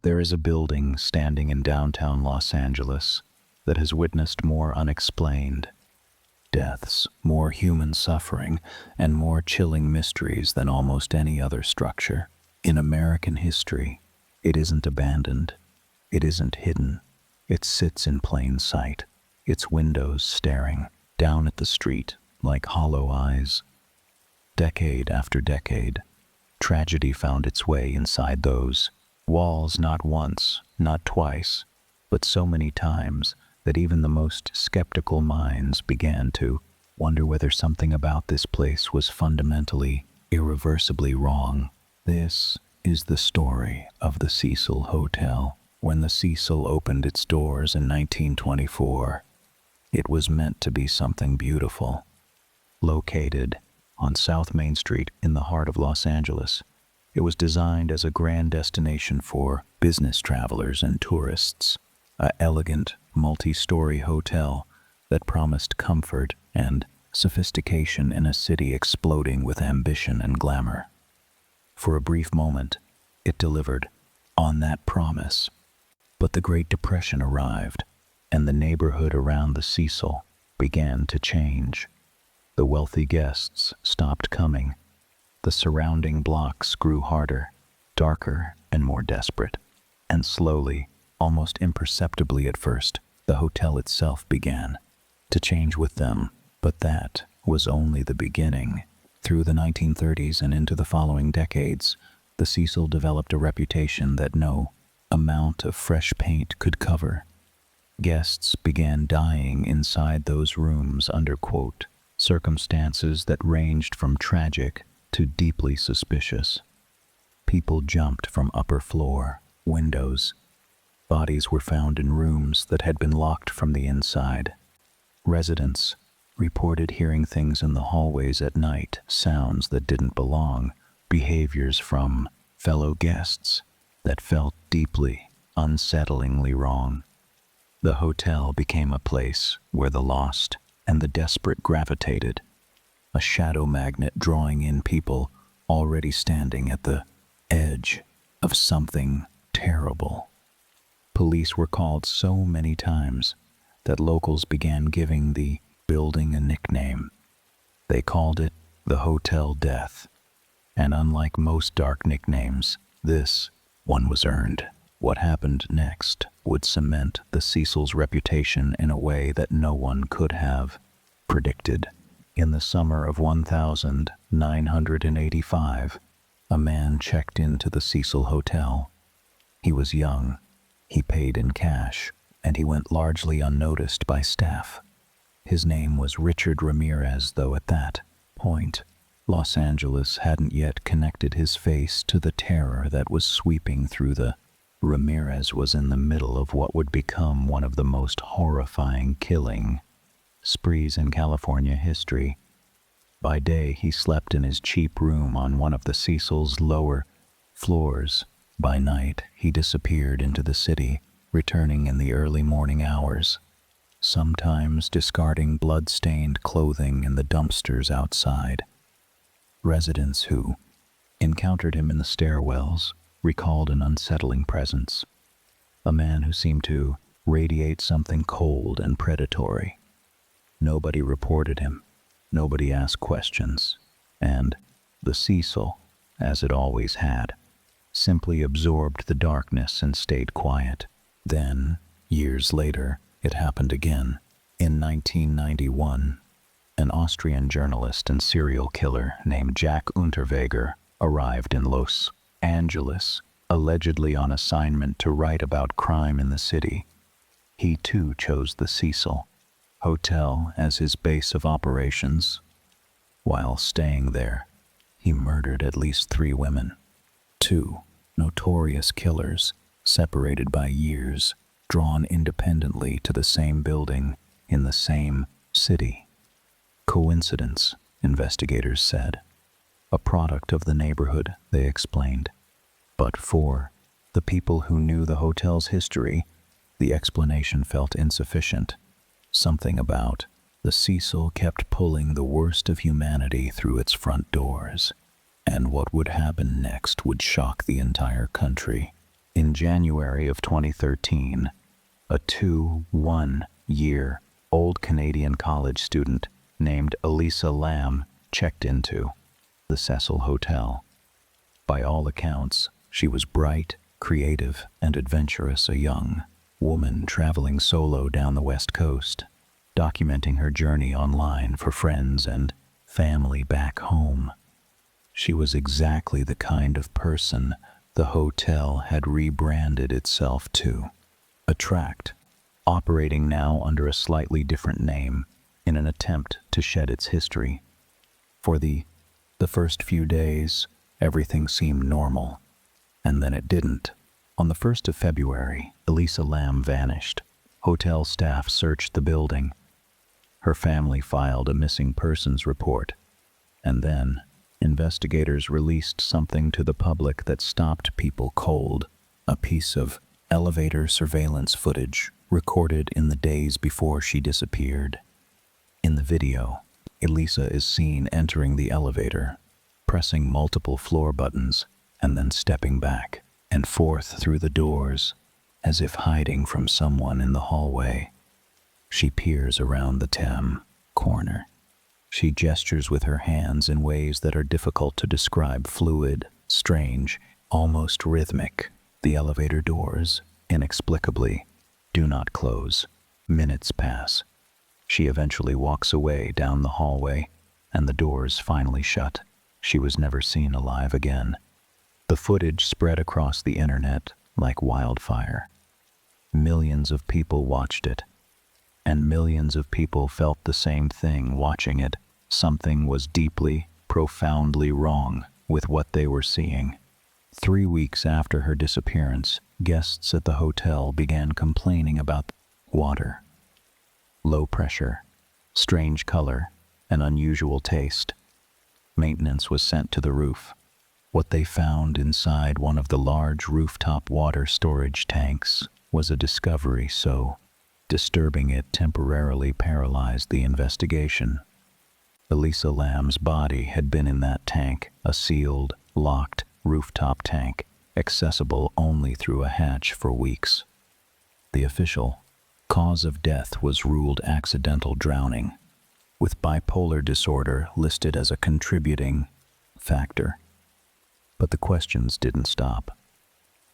There is a building standing in downtown Los Angeles that has witnessed more unexplained deaths, more human suffering, and more chilling mysteries than almost any other structure in American history. It isn't abandoned. It isn't hidden. It sits in plain sight, its windows staring down at the street like hollow eyes. Decade after decade, tragedy found its way inside those walls, not once, not twice, but so many times that even the most skeptical minds began to wonder whether something about this place was fundamentally, irreversibly wrong. This is the story of the Cecil Hotel. When the Cecil opened its doors in 1924, it was meant to be something beautiful. Located on South Main Street in the heart of Los Angeles, it was designed as a grand destination for business travelers and tourists, an elegant, multi-story hotel that promised comfort and sophistication in a city exploding with ambition and glamour. For a brief moment, it delivered on that promise. But the Great Depression arrived, and the neighborhood around the Cecil began to change. The wealthy guests stopped coming. The surrounding blocks grew harder, darker, and more desperate. And slowly, almost imperceptibly at first, the hotel itself began to change with them. But that was only the beginning. Through the 1930s and into the following decades, the Cecil developed a reputation that no amount of fresh paint could cover. Guests began dying inside those rooms under, quote, circumstances that ranged from tragic to deeply suspicious. People jumped from upper floor windows. Bodies were found in rooms that had been locked from the inside. Residents reported hearing things in the hallways at night, sounds that didn't belong, behaviors from fellow guests that felt deeply, unsettlingly wrong. The hotel became a place where the lost and the desperate gravitated, a shadow magnet drawing in people already standing at the edge of something terrible. Police were called so many times that locals began giving the building a nickname. They called it the Hotel Death. And unlike most dark nicknames, this one was earned. What happened next would cement the Cecil's reputation in a way that no one could have predicted. In the summer of 1985, a man checked into the Cecil Hotel. He was young, he paid in cash, and he went largely unnoticed by staff. His name was Richard Ramirez, though at that point, Los Angeles hadn't yet connected his face to the terror that was sweeping through the Ramirez was in the middle of what would become one of the most horrifying killing sprees in California history. By day, he slept in his cheap room on one of the Cecil's lower floors. By night, he disappeared into the city, returning in the early morning hours, sometimes discarding blood-stained clothing in the dumpsters outside. Residents who encountered him in the stairwells recalled an unsettling presence, a man who seemed to radiate something cold and predatory. Nobody reported him, nobody asked questions, and the Cecil, as it always had, simply absorbed the darkness and stayed quiet. Then, years later, it happened again. In 1991, an Austrian journalist and serial killer named Jack Unterweger arrived in Los Angeles, allegedly on assignment to write about crime in the city. He too chose the Cecil Hotel as his base of operations. While staying there, he murdered at least 3 women, 2 notorious killers separated by years, drawn independently to the same building in the same city. Coincidence, investigators said. A product of the neighborhood, they explained. But for the people who knew the hotel's history, the explanation felt insufficient. Something about the Cecil kept pulling the worst of humanity through its front doors, and what would happen next would shock the entire country. In January of 2013, a 21-year-old Canadian college student named Elisa Lam checked into the Cecil Hotel. By all accounts, she was bright, creative, and adventurous, a young woman traveling solo down the West Coast, documenting her journey online for friends and family back home. She was exactly the kind of person the hotel had rebranded itself to attract, operating now under a slightly different name in an attempt to shed its history. For the first few days, everything seemed normal, and then it didn't. On the 1st of February, Elisa Lam vanished. Hotel staff searched the building. Her family filed a missing persons report, and then investigators released something to the public that stopped people cold, a piece of elevator surveillance footage recorded in the days before she disappeared. In the video, Elisa is seen entering the elevator, pressing multiple floor buttons, and then stepping back and forth through the doors, as if hiding from someone in the hallway. She peers around the corner. She gestures with her hands in ways that are difficult to describe, fluid, strange, almost rhythmic. The elevator doors, inexplicably, do not close. Minutes pass. She eventually walks away down the hallway, and the doors finally shut. She was never seen alive again. The footage spread across the internet like wildfire. Millions of people watched it, and millions of people felt the same thing watching it. Something was deeply, profoundly wrong with what they were seeing. 3 weeks after her disappearance, guests at the hotel began complaining about water, low pressure, strange color, and unusual taste. Maintenance was sent to the roof. What they found inside one of the large rooftop water storage tanks was a discovery so disturbing it temporarily paralyzed the investigation. Elisa Lam's body had been in that tank, a sealed, locked rooftop tank, accessible only through a hatch, for weeks. The official cause of death was ruled accidental drowning, with bipolar disorder listed as a contributing factor. But the questions didn't stop.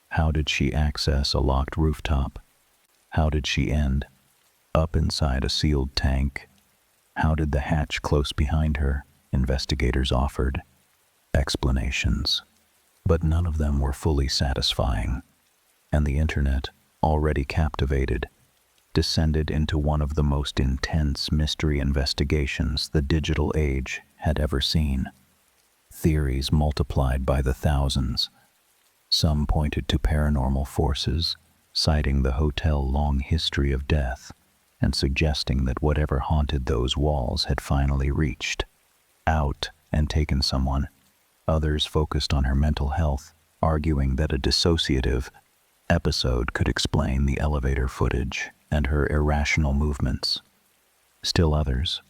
How did she access a locked rooftop? How did she end up inside a sealed tank? How did the hatch close behind her? Investigators offered explanations, but none of them were fully satisfying, and the internet, already captivated, descended into one of the most intense mystery investigations the digital age had ever seen. Theories multiplied by the thousands. Some pointed to paranormal forces, citing the hotel's long history of death, and suggesting that whatever haunted those walls had finally reached out and taken someone. Others focused on her mental health, arguing that a dissociative episode could explain the elevator footage and her irrational movements. Still others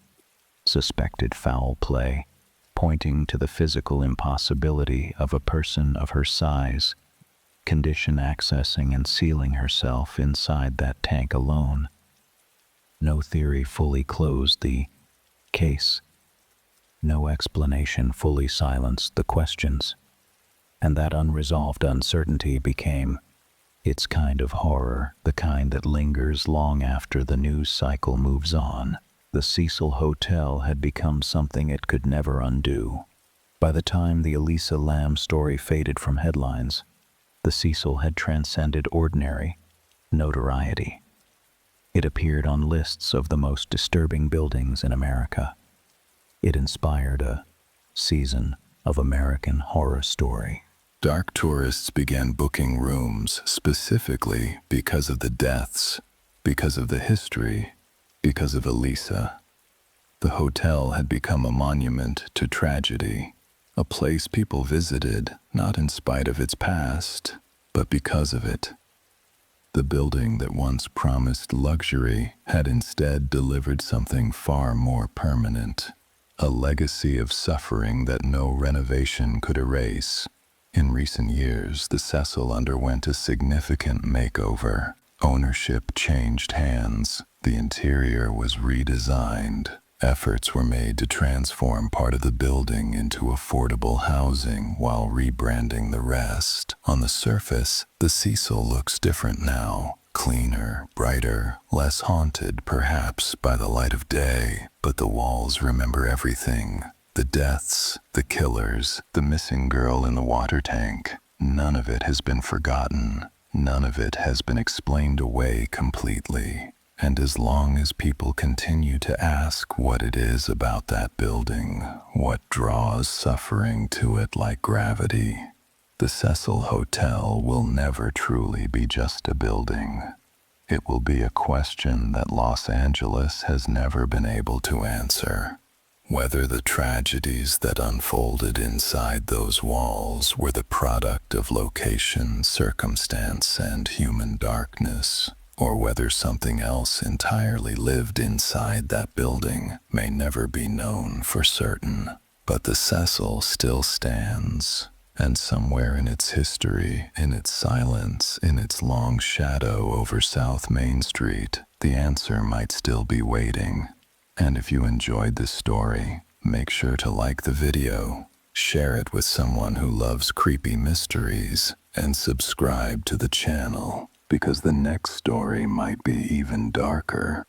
suspected foul play, pointing to the physical impossibility of a person of her size, condition accessing and sealing herself inside that tank alone. No theory fully closed the case. No explanation fully silenced the questions, and that unresolved uncertainty became its kind of horror, the kind that lingers long after the news cycle moves on. The Cecil Hotel had become something it could never undo. By the time the Elisa Lam story faded from headlines, the Cecil had transcended ordinary notoriety. It appeared on lists of the most disturbing buildings in America. It inspired a season of American Horror Story. Dark tourists began booking rooms specifically because of the deaths, because of the history, because of Elisa. The hotel had become a monument to tragedy, a place people visited not in spite of its past, but because of it. The building that once promised luxury had instead delivered something far more permanent, a legacy of suffering that no renovation could erase. In recent years, the Cecil underwent a significant makeover. Ownership changed hands. The interior was redesigned. Efforts were made to transform part of the building into affordable housing while rebranding the rest. On the surface, the Cecil looks different now. Cleaner, brighter, less haunted perhaps by the light of day, but the walls remember everything. The deaths, the killers, the missing girl in the water tank. None of it has been forgotten. None of it has been explained away completely. And as long as people continue to ask what it is about that building, what draws suffering to it like gravity, the Cecil Hotel will never truly be just a building. It will be a question that Los Angeles has never been able to answer. Whether the tragedies that unfolded inside those walls were the product of location, circumstance, and human darkness, or whether something else entirely lived inside that building may never be known for certain. But the Cecil still stands, and somewhere in its history, in its silence, in its long shadow over South Main Street, the answer might still be waiting. And if you enjoyed this story, make sure to like the video, share it with someone who loves creepy mysteries, and subscribe to the channel, because the next story might be even darker.